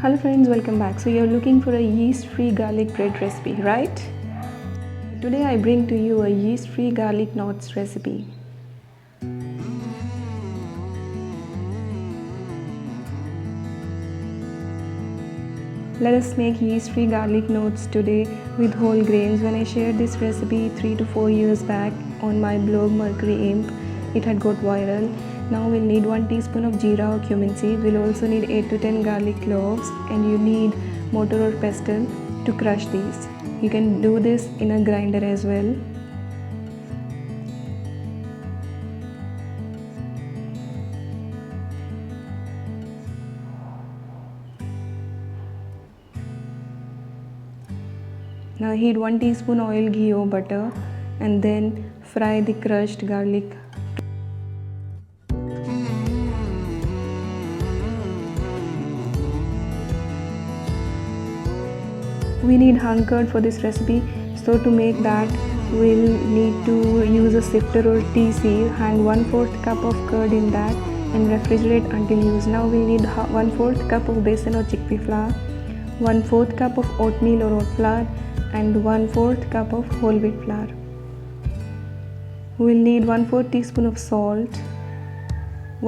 Hello friends, welcome back. So you're looking for a yeast-free garlic bread recipe, right? Today I bring to you a yeast-free garlic knots recipe. Let us make yeast-free garlic knots today with whole grains. When I shared this recipe 3 to 4 years back on my blog Mercury Imp, it had got viral. Now we'll need 1 teaspoon of jeera or cumin seed. We'll also need 8 to 10 garlic cloves, and you need mortar or pestle to crush these. You can do this in a grinder as well. Now heat 1 teaspoon oil, ghee or butter, and then fry the crushed garlic. We need hung curd for this recipe, so to make that we'll need to use a sifter or tea sieve. Hang 1/4 cup of curd in that and refrigerate until used. Now we'll need 1/4 cup of besan or chickpea flour, 1/4 cup of oatmeal or oat flour, and 1/4 cup of whole wheat flour. We'll need 1/4 teaspoon of salt,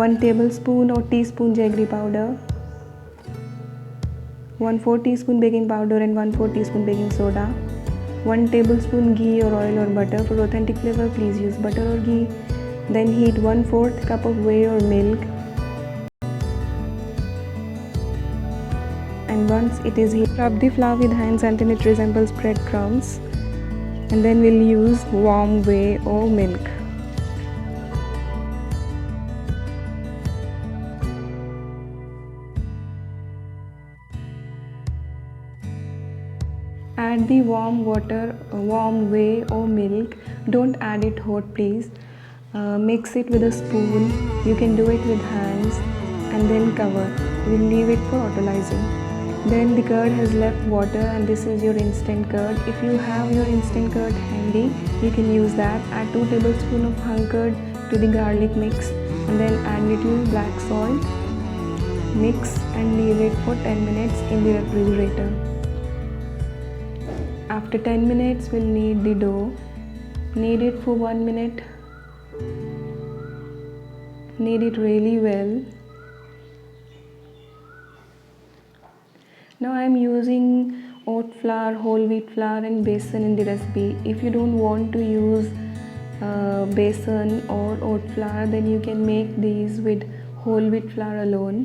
1 tablespoon or teaspoon jaggery powder, 1/4 teaspoon baking powder and 1/4 teaspoon baking soda, 1 tablespoon ghee or oil or butter. For authentic flavor, please use butter or ghee. Then heat 1/4 cup of whey or milk, and once it is heated, rub the flour with hands until it resembles breadcrumbs, and then we'll use warm whey or milk. Add the warm water, warm whey or milk. Don't add it hot, please. Mix it with a spoon. You can do it with hands, and then cover. We'll leave it for autolyzing. Then the curd has left water, and this is your instant curd. If you have your instant curd handy, you can use that. Add 2 tablespoons of hung curd to the garlic mix, and then add little black salt. Mix and leave it for 10 minutes in the refrigerator. After 10 minutes, we'll knead the dough. Knead it for 1 minute. Knead it really well. Now I am using oat flour, whole wheat flour and besan in the recipe. If you don't want to use besan or oat flour, then you can make these with whole wheat flour alone.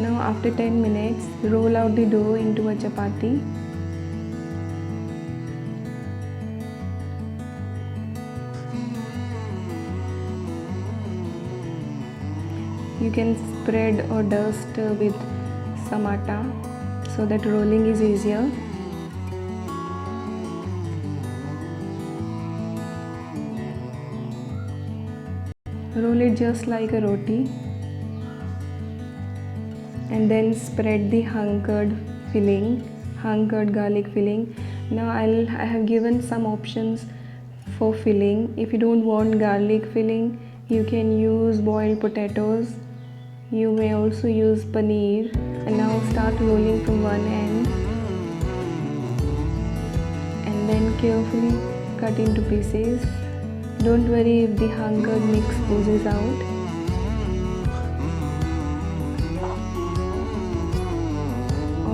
Now after 10 minutes, roll out the dough into a chapati. You can spread or dust with some atta so that rolling is easier. Roll it just like a roti, and then spread the hung curd filling, hung curd garlic filling. Now I have given some options for filling. If you don't want garlic filling, you can use boiled potatoes. You may also use paneer. And now start rolling from one end, and then carefully cut into pieces. Don't worry if the hung curd mix oozes out.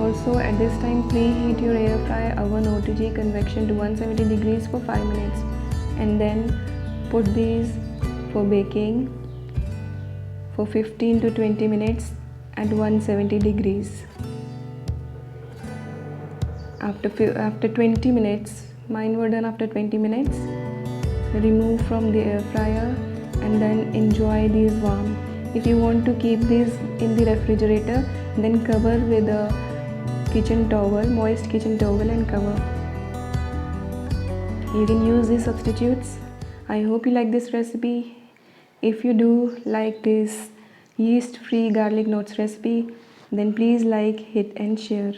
Also at this time, preheat your air fryer oven OTG convection to 170 degrees for 5 minutes, and then put these for baking for 15 to 20 minutes at 170 degrees. After 20 minutes, mine were done after 20 minutes. Remove from the air fryer and then enjoy these warm. If you want to keep these in the refrigerator, then cover with a kitchen towel, moist kitchen towel, and cover. You can use these substitutes. I hope you like this recipe. If you do like this yeast-free garlic knots recipe, then please like, hit and share.